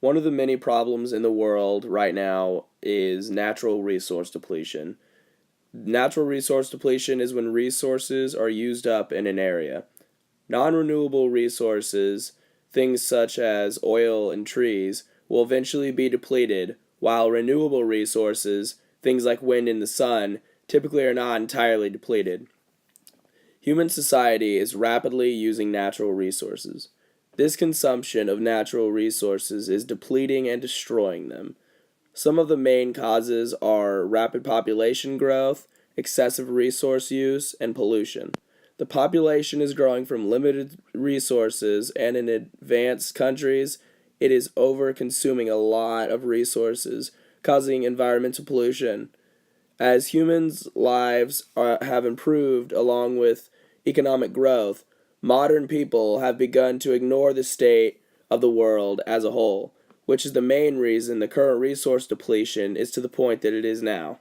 One of the many problems in the world right now is natural resource depletion. Natural resource depletion is when resources are used up in an area. Non-renewable resources, things such as oil and trees, will eventually be depleted, while renewable resources, things like wind and the sun, typically are not entirely depleted. Human society is rapidly using natural resources. This consumption of natural resources is depleting and destroying them. Some of the main causes are rapid population growth, excessive resource use, and pollution. The population is growing from limited resources, and in advanced countries, it is over consuming a lot of resources, causing environmental pollution. As humans' lives have improved along with economic growth, modern people have begun to ignore the state of the world as a whole, which is the main reason the current resource depletion is to the point that it is now.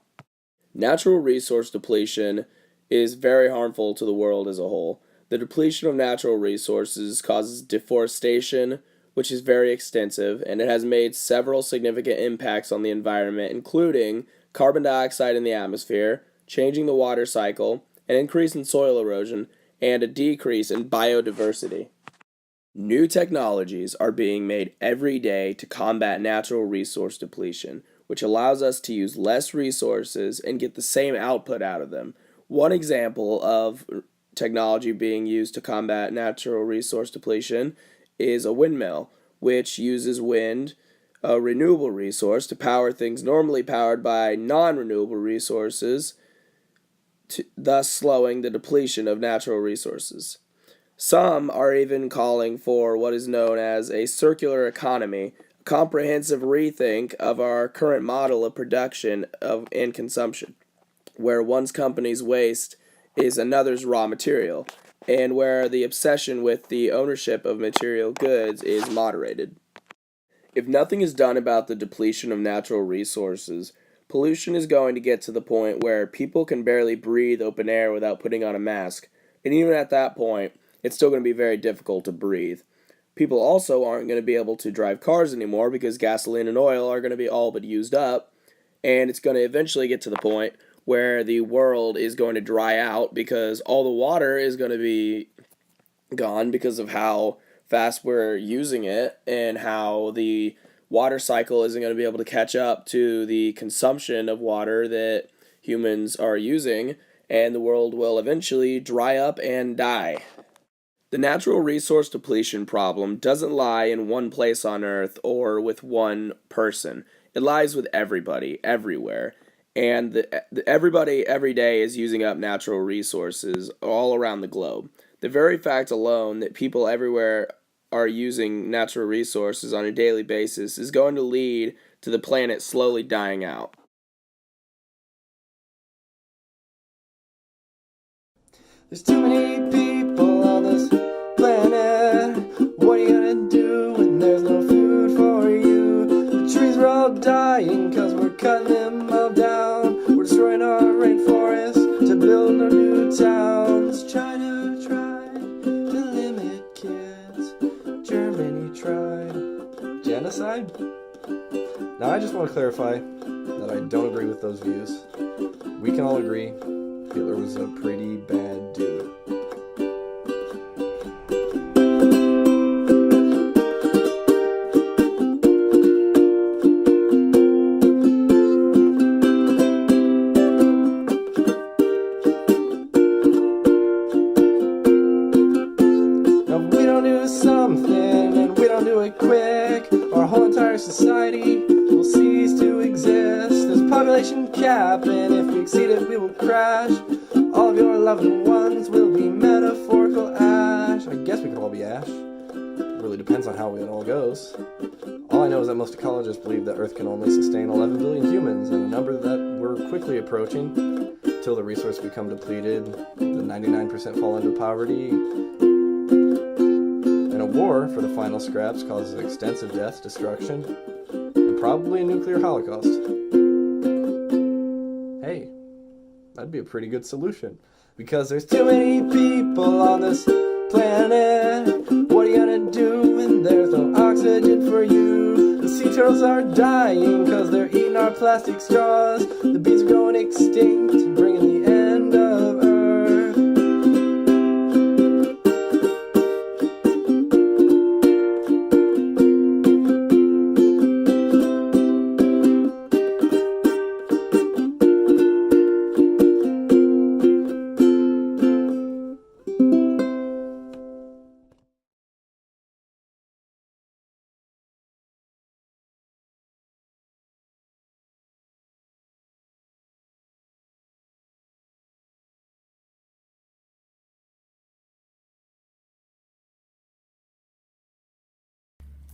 Natural resource depletion is very harmful to the world as a whole. The depletion of natural resources causes deforestation, which is very extensive, and it has made several significant impacts on the environment, including carbon dioxide in the atmosphere, changing the water cycle, an increase in soil erosion, and a decrease in biodiversity. New technologies are being made every day to combat natural resource depletion, which allows us to use less resources and get the same output out of them. One example of technology being used to combat natural resource depletion is a windmill, which uses wind, a renewable resource, to power things normally powered by non-renewable resources, thus slowing the depletion of natural resources. Some are even calling for what is known as a circular economy, a comprehensive rethink of our current model of production and consumption, where one company's waste is another's raw material, and where the obsession with the ownership of material goods is moderated. If nothing is done about the depletion of natural resources, pollution is going to get to the point where people can barely breathe open air without putting on a mask, and even at that point, it's still going to be very difficult to breathe. People also aren't going to be able to drive cars anymore because gasoline and oil are going to be all but used up, and it's going to eventually get to the point where the world is going to dry out because all the water is going to be gone because of how fast we're using it and how the water cycle isn't going to be able to catch up to the consumption of water that humans are using, and the world will eventually dry up and die. The natural resource depletion problem doesn't lie in one place on Earth or with one person. It lies with everybody, everywhere. And everybody every day is using up natural resources all around the globe. The very fact alone that people everywhere are using natural resources on a daily basis is going to lead to the planet slowly dying out. There's too many people on this planet. What are you gonna do when there's no food for you? The trees are all dying cause we're cutting them all down. We're destroying our rainforest to build our new towns. China tried to limit kids. Germany tried genocide? Now I just want to clarify that I don't agree with those views. We can all agree Hitler was a pretty bad dude. Now if we don't do something and we don't do it quick, our whole entire society will cease to exist. There's a population cap, and if we exceed it, we will crash. All of your loved ones will be metaphorical ash. I guess we could all be ash. It really depends on how it all goes. All I know is that most ecologists believe that Earth can only sustain 11 billion humans, and a number that we're quickly approaching. Till the resources become depleted, the 99% fall into poverty, and a war for the final scraps causes extensive death, destruction, and probably a nuclear holocaust. Hey, that'd be a pretty good solution. Because there's too many people on this planet. What are you gonna do when there's no oxygen for you? The sea turtles are dying cause they're eating our plastic straws. The bees are going extinct and bringing the end of Earth.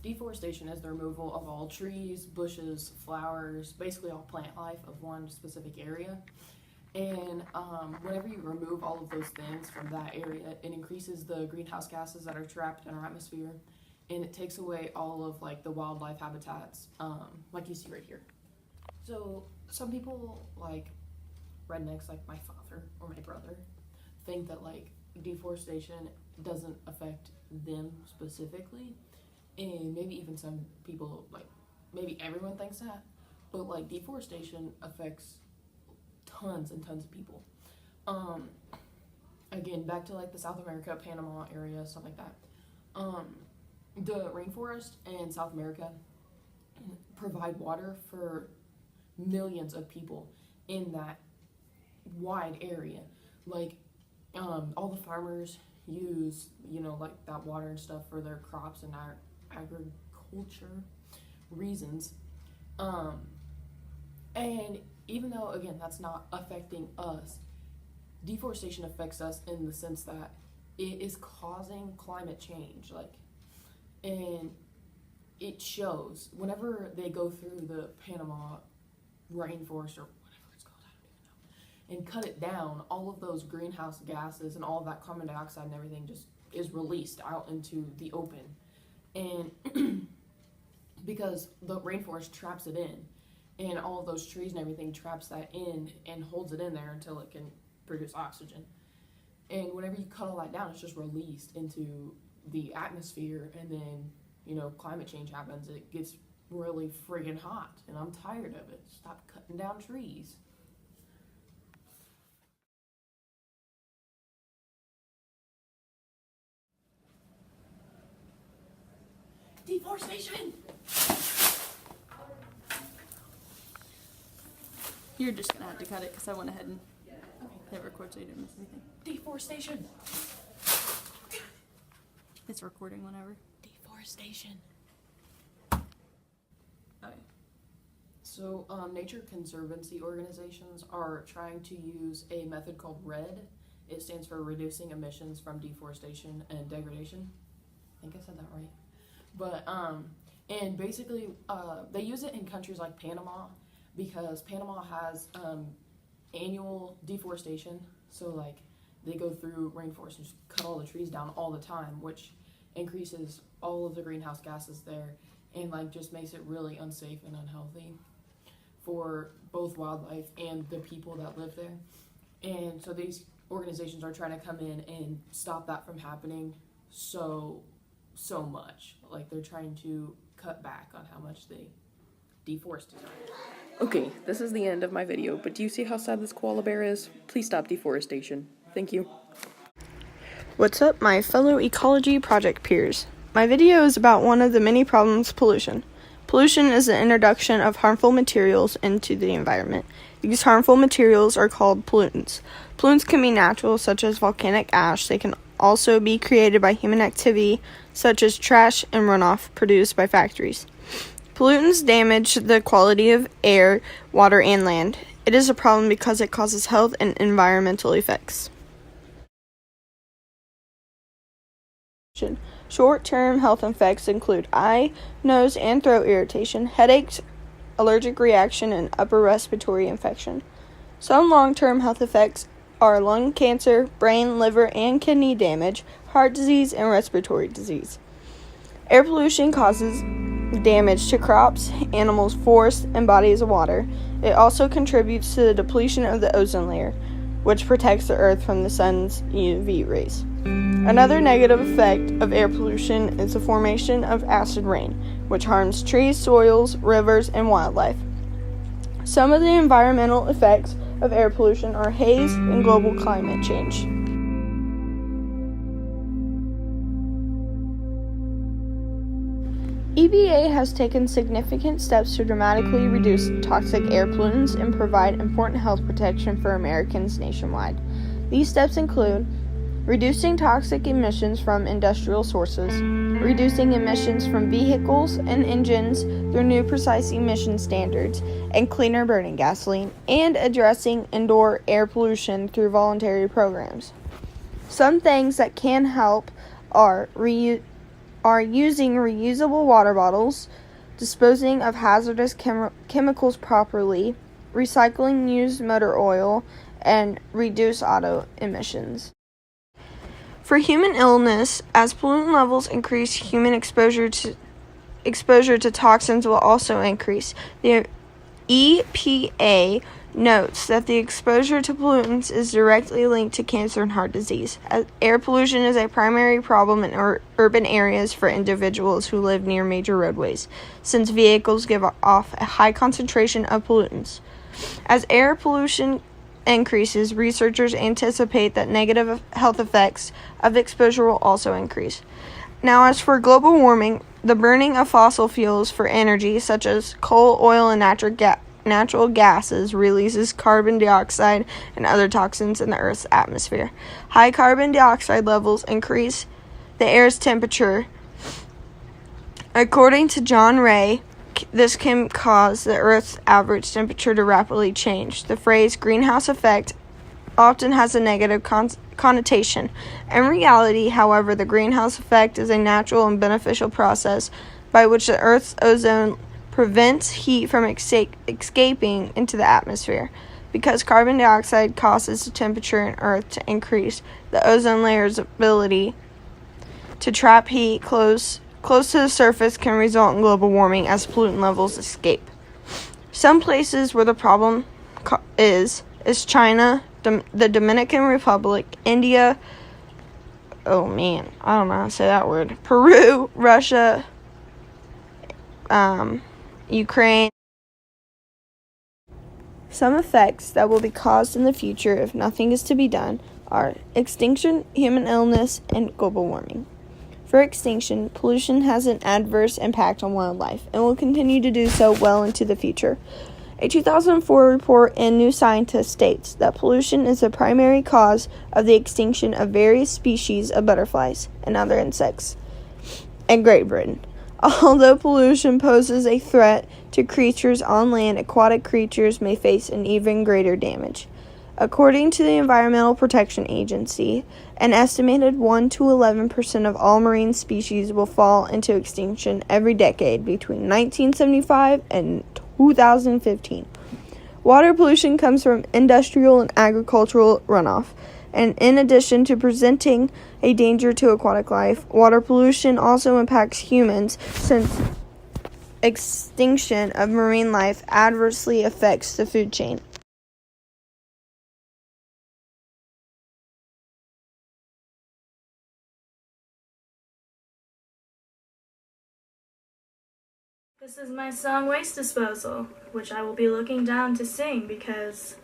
Deforestation is the removal of all trees, bushes, flowers, basically all plant life of one specific area. And whenever you remove all of those things from that area, it increases the greenhouse gases that are trapped in our atmosphere, and it takes away all of like the wildlife habitats, like you see right here. So some people, like rednecks, like my father or my brother, think that like deforestation doesn't affect them specifically. And maybe even some people, like, maybe everyone thinks that, but, like, deforestation affects tons and tons of people. Again, back to, like, the South America, Panama area, stuff like that. The rainforest in South America provide water for millions of people in that wide area. Like, all the farmers use, you know, like, that water and stuff for their crops and agriculture reasons, and even though again that's not affecting us, deforestation affects us in the sense that it is causing climate change, like, and it shows whenever they go through the Panama rainforest or whatever it's called, I don't even know, and cut it down, all of those greenhouse gases and all of that carbon dioxide and everything just is released out into the open. And because the rainforest traps it in, and all of those trees and everything traps that in and holds it in there until it can produce oxygen. And whenever you cut all that down, it's just released into the atmosphere, and then, you know, climate change happens. It gets really friggin' hot, and I'm tired of it. Stop cutting down trees. Deforestation! You're just gonna have to cut it because I went ahead and hit record so you didn't miss anything. Deforestation! It's recording whenever. Deforestation. Okay. So, nature conservancy organizations are trying to use a method called RED. It stands for Reducing Emissions from Deforestation and Degradation. I think I said that right. But, and basically, they use it in countries like Panama because Panama has, annual deforestation. So, like, they go through rainforests and just cut all the trees down all the time, which increases all of the greenhouse gases there and, like, just makes it really unsafe and unhealthy for both wildlife and the people that live there. And so these organizations are trying to come in and stop that from happening so much. Like, they're trying to cut back on how much they deforest. Okay, this is the end of my video, but do you see how sad this koala bear is? Please stop deforestation. Thank you. What's up, my fellow Ecology Project peers? My video is about one of the many problems: pollution. Pollution is the introduction of harmful materials into the environment. These harmful materials are called pollutants. Pollutants can be natural, such as volcanic ash. They can also be created by human activity, such as trash and runoff produced by factories. Pollutants damage the quality of air, water, and land. It is a problem because it causes health and environmental effects. Short-term health effects include eye, nose, and throat irritation, headaches, allergic reaction, and upper respiratory infection. Some long-term health effects are lung cancer, brain, liver, and kidney damage, heart disease, and respiratory disease. Air pollution causes damage to crops, animals, forests, and bodies of water. It also contributes to the depletion of the ozone layer, which protects the Earth from the sun's UV rays. Another negative effect of air pollution is the formation of acid rain, which harms trees, soils, rivers, and wildlife. Some of the environmental effects of air pollution are haze and global climate change. EPA has taken significant steps to dramatically reduce toxic air pollutants and provide important health protection for Americans nationwide. These steps include reducing toxic emissions from industrial sources, reducing emissions from vehicles and engines through new precise emission standards and cleaner burning gasoline, and addressing indoor air pollution through voluntary programs. Some things that can help are using reusable water bottles, disposing of hazardous chemicals properly, recycling used motor oil, and reduce auto emissions. For human illness, as pollutant levels increase, human exposure to toxins will also increase. The EPA notes that the exposure to pollutants is directly linked to cancer and heart disease. Air pollution is a primary problem in urban areas for individuals who live near major roadways, since vehicles give off a high concentration of pollutants. As air pollution increases, researchers anticipate that negative health effects of exposure will also increase. Now, as for global warming, the burning of fossil fuels for energy, such as coal, oil, and natural gases, releases carbon dioxide and other toxins in the Earth's atmosphere. High carbon dioxide levels increase the air's temperature. According to John Ray, this can cause the Earth's average temperature to rapidly change. The phrase greenhouse effect often has a negative connotation. In reality, however, the greenhouse effect is a natural and beneficial process by which the Earth's ozone prevents heat from escaping into the atmosphere. Because carbon dioxide causes the temperature in Earth to increase, the ozone layer's ability to trap heat close to the surface can result in global warming as pollutant levels escape. Some places where the problem is China, the Dominican Republic, India, I don't know how to say that word, Peru, Russia, Ukraine. Some effects that will be caused in the future if nothing is to be done are extinction, human illness, and global warming. For extinction, pollution has an adverse impact on wildlife and will continue to do so well into the future. A 2004 report in New Scientist states that pollution is the primary cause of the extinction of various species of butterflies and other insects in Great Britain. Although pollution poses a threat to creatures on land, aquatic creatures may face an even greater damage. According to the Environmental Protection Agency, an estimated 1 to 11% of all marine species will fall into extinction every decade between 1975 and 2015. Water pollution comes from industrial and agricultural runoff, and in addition to presenting a danger to aquatic life, water pollution also impacts humans since extinction of marine life adversely affects the food chain. This is my song Waste Disposal, which I will be looking down to sing because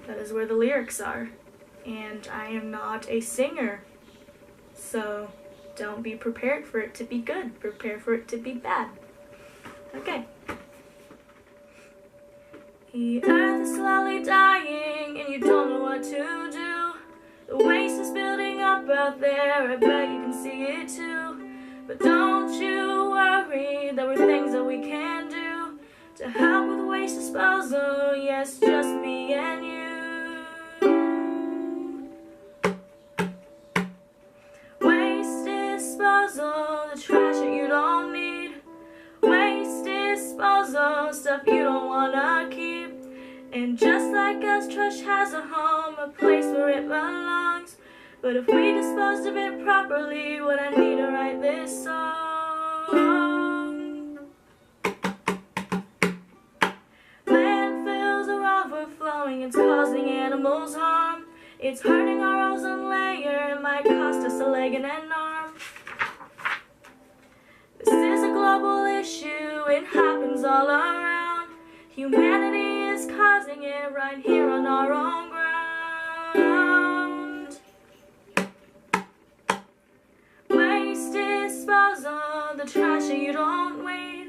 that is where the lyrics are. And I am not a singer, so don't be prepared for it to be good. Prepare for it to be bad. Okay. The earth is slowly dying and you don't know what to do. The waste is building up out there, I bet you can see it too. But don't you worry, there are things that we can do to help with waste disposal, yes, just me and you. Waste disposal, the trash that you don't need. Waste disposal, stuff you don't wanna keep. And just like us, trash has a home, a place where it belongs. But if we disposed of it properly, would I need to write this song? Landfills are overflowing, it's causing animals harm. It's hurting our ozone layer, it might might cost us a leg and an arm. This is a global issue, it happens all around. Humanity is causing it right here on our own ground. Waste disposal, the trash that you don't weigh.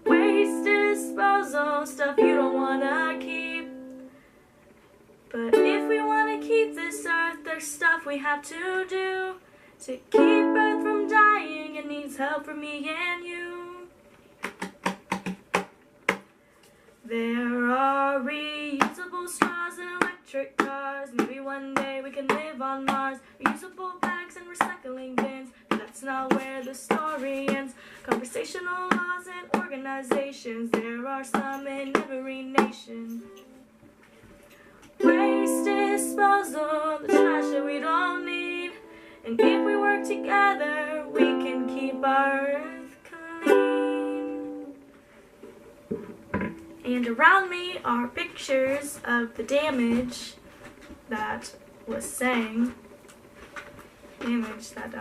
Waste disposal, stuff you don't wanna keep. But if we wanna keep this earth, there's stuff we have to do. To keep Earth from dying, it needs help from me and you. There are reusable straws and electric cars. Maybe one day we can live on Mars. Reusable bags and recycling bins. But that's not where the story ends. Conversational laws and organizations, there are some in every nation. Waste disposal, the trash that we don't need. And if we work together, we can keep our earth clean. And around me are pictures of the damage that was saying. Damage that,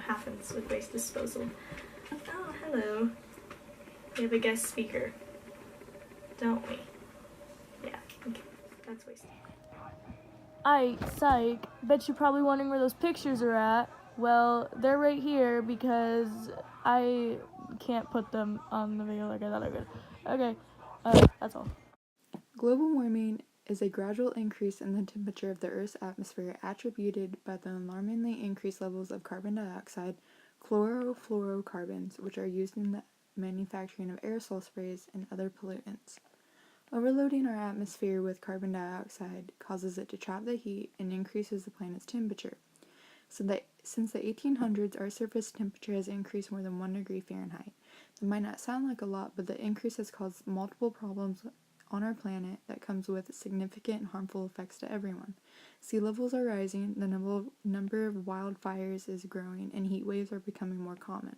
happens with waste disposal. Oh, hello. We have a guest speaker, don't we? Yeah, okay. That's waste. Psych. Bet you're probably wondering where those pictures are at. Well, they're right here because I can't put them on the video like I thought I could. Okay, that's all. Global warming is a gradual increase in the temperature of the Earth's atmosphere attributed by the alarmingly increased levels of carbon dioxide, chlorofluorocarbons, which are used in the manufacturing of aerosol sprays and other pollutants. Overloading our atmosphere with carbon dioxide causes it to trap the heat and increases the planet's temperature. Since the 1800s, our surface temperature has increased more than 1 degree Fahrenheit. It might not sound like a lot, but the increase has caused multiple problems on our planet that comes with significant and harmful effects to everyone. Sea levels are rising, the number of wildfires is growing, and heat waves are becoming more common.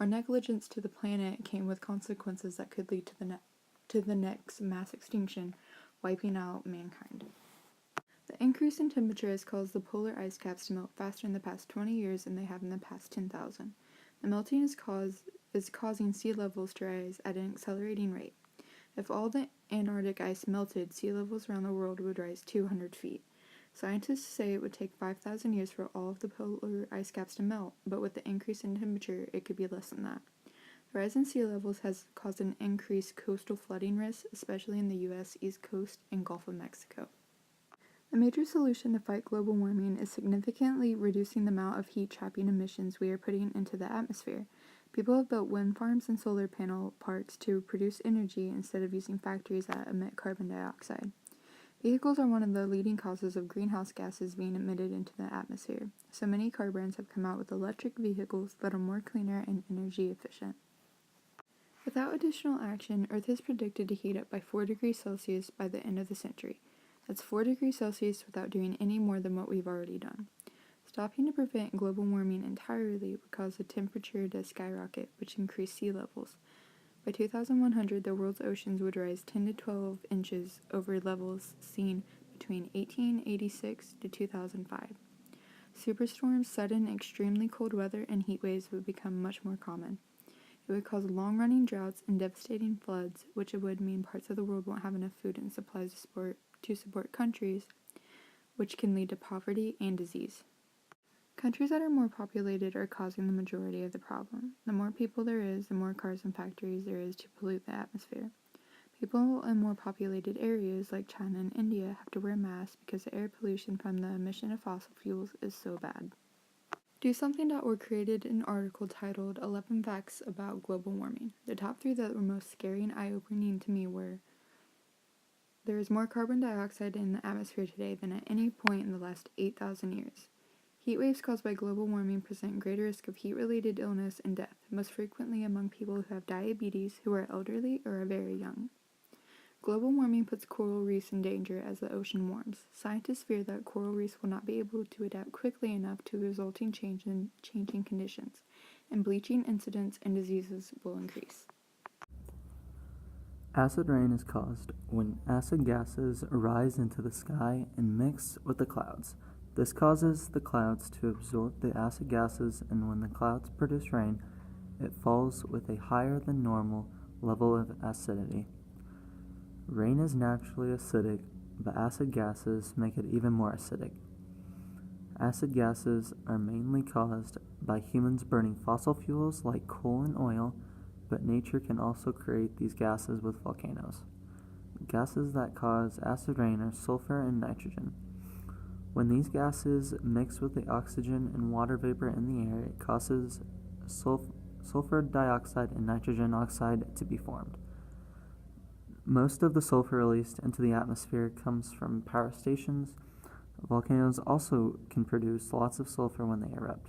Our negligence to the planet came with consequences that could lead to the next mass extinction, wiping out mankind. The increase in temperature has caused the polar ice caps to melt faster in the past 20 years than they have in the past 10,000. The melting is causing sea levels to rise at an accelerating rate. If all the Antarctic ice melted, sea levels around the world would rise 200 feet. Scientists say it would take 5,000 years for all of the polar ice caps to melt, but with the increase in temperature, it could be less than that. The rise in sea levels has caused an increased coastal flooding risk, especially in the U.S. East Coast and Gulf of Mexico. A major solution to fight global warming is significantly reducing the amount of heat-trapping emissions we are putting into the atmosphere. People have built wind farms and solar panel parks to produce energy instead of using factories that emit carbon dioxide. Vehicles are one of the leading causes of greenhouse gases being emitted into the atmosphere, so many car brands have come out with electric vehicles that are more cleaner and energy efficient. Without additional action, Earth is predicted to heat up by 4 degrees Celsius by the end of the century. That's 4 degrees Celsius without doing any more than what we've already done. Stopping to prevent global warming entirely would cause the temperature to skyrocket, which increase sea levels. By 2100, the world's oceans would rise 10 to 12 inches over levels seen between 1886 to 2005. Superstorms, sudden extremely cold weather, and heat waves would become much more common. It would cause long-running droughts and devastating floods, which would mean parts of the world won't have enough food and supplies to support countries, which can lead to poverty and disease. Countries that are more populated are causing the majority of the problem. The more people there is, the more cars and factories there is to pollute the atmosphere. People in more populated areas like China and India have to wear masks because the air pollution from the emission of fossil fuels is so bad. DoSomething.org created an article titled 11 Facts About Global Warming. The top 3 that were most scary and eye-opening to me were: there is more carbon dioxide in the atmosphere today than at any point in the last 8,000 years. Heat waves caused by global warming present greater risk of heat-related illness and death, most frequently among people who have diabetes, who are elderly, or are very young. Global warming puts coral reefs in danger as the ocean warms. Scientists fear that coral reefs will not be able to adapt quickly enough to resulting change in changing conditions, and bleaching incidents and diseases will increase. Acid rain is caused when acid gases rise into the sky and mix with the clouds. This causes the clouds to absorb the acid gases, and when the clouds produce rain, it falls with a higher than normal level of acidity. Rain is naturally acidic, but acid gases make it even more acidic. Acid gases are mainly caused by humans burning fossil fuels like coal and oil, but nature can also create these gases with volcanoes. Gases that cause acid rain are sulfur and nitrogen. When these gases mix with the oxygen and water vapor in the air, it causes sulfur dioxide and nitrogen oxide to be formed. Most of the sulfur released into the atmosphere comes from power stations. Volcanoes also can produce lots of sulfur when they erupt.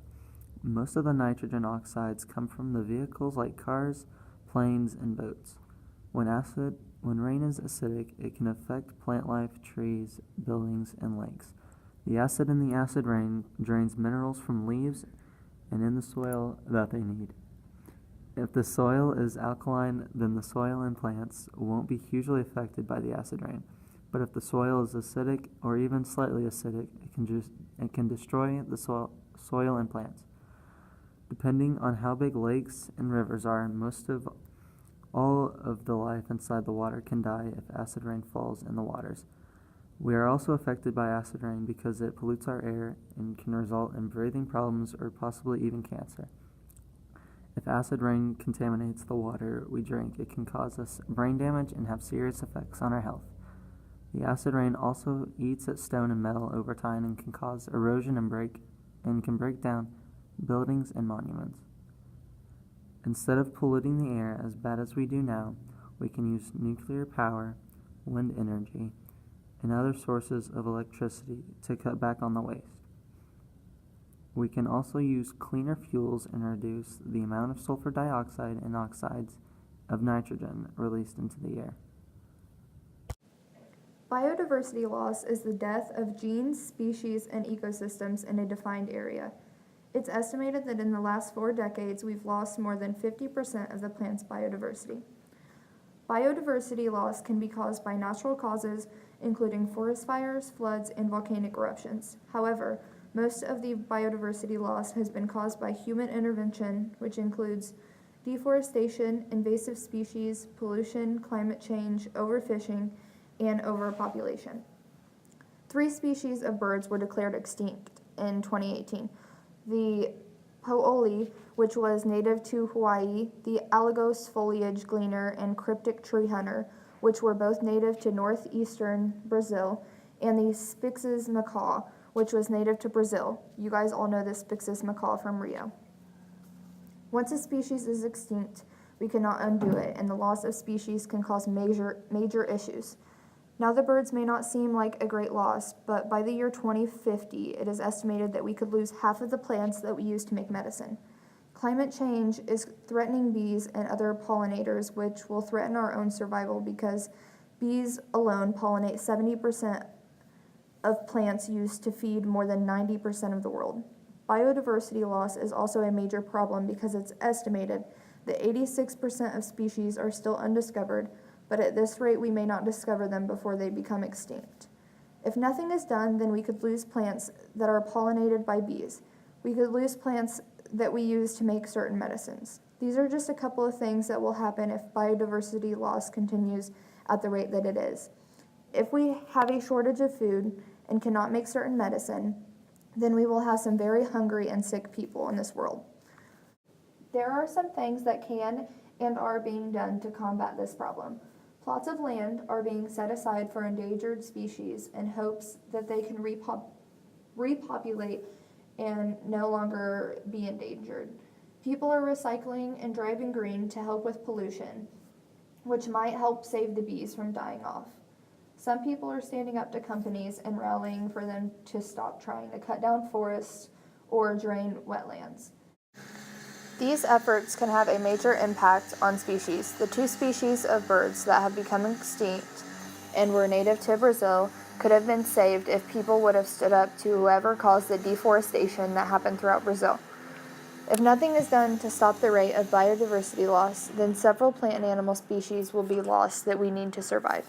Most of the nitrogen oxides come from the vehicles like cars, planes, and boats. When rain is acidic, it can affect plant life, trees, buildings, and lakes. The acid in the acid rain drains minerals from leaves and in the soil that they need. If the soil is alkaline, then the soil and plants won't be hugely affected by the acid rain. But if the soil is acidic or even slightly acidic, it can destroy the soil and plants. Depending on how big lakes and rivers are, all of the life inside the water can die if acid rain falls in the waters. We are also affected by acid rain because it pollutes our air and can result in breathing problems or possibly even cancer. If acid rain contaminates the water we drink, it can cause us brain damage and have serious effects on our health. The acid rain also eats at stone and metal over time and can cause erosion and can break down buildings and monuments. Instead of polluting the air as bad as we do now, we can use nuclear power, wind energy, and other sources of electricity to cut back on the waste. We can also use cleaner fuels and reduce the amount of sulfur dioxide and oxides of nitrogen released into the air. Biodiversity loss is the death of genes, species, and ecosystems in a defined area. It's estimated that in the last 4 decades, we've lost more than 50% of the plant's biodiversity. Biodiversity loss can be caused by natural causes, including forest fires, floods, and volcanic eruptions. However, most of the biodiversity loss has been caused by human intervention, which includes deforestation, invasive species, pollution, climate change, overfishing, and overpopulation. 3 species of birds were declared extinct in 2018. The Po'oli, which was native to Hawaii, the Alagos foliage gleaner, and cryptic tree hunter, which were both native to northeastern Brazil, and the Spix's macaw, which was native to Brazil. You guys all know the Spix's macaw from Rio. Once a species is extinct, we cannot undo it, and the loss of species can cause major issues. Now, the birds may not seem like a great loss, but by the year 2050, it is estimated that we could lose half of the plants that we use to make medicine. Climate change is threatening bees and other pollinators, which will threaten our own survival because bees alone pollinate 70% of plants used to feed more than 90% of the world. Biodiversity loss is also a major problem because it's estimated that 86% of species are still undiscovered, but at this rate we may not discover them before they become extinct. If nothing is done, then we could lose plants that are pollinated by bees. We could lose plants that we use to make certain medicines. These are just a couple of things that will happen if biodiversity loss continues at the rate that it is. If we have a shortage of food and cannot make certain medicine, then we will have some very hungry and sick people in this world. There are some things that can and are being done to combat this problem. Plots of land are being set aside for endangered species in hopes that they can repopulate and no longer be endangered. People are recycling and driving green to help with pollution, which might help save the bees from dying off. Some people are standing up to companies and rallying for them to stop trying to cut down forests or drain wetlands. These efforts can have a major impact on species. The 2 species of birds that have become extinct and were native to Brazil could have been saved if people would have stood up to whoever caused the deforestation that happened throughout Brazil. If nothing is done to stop the rate of biodiversity loss, then several plant and animal species will be lost that we need to survive.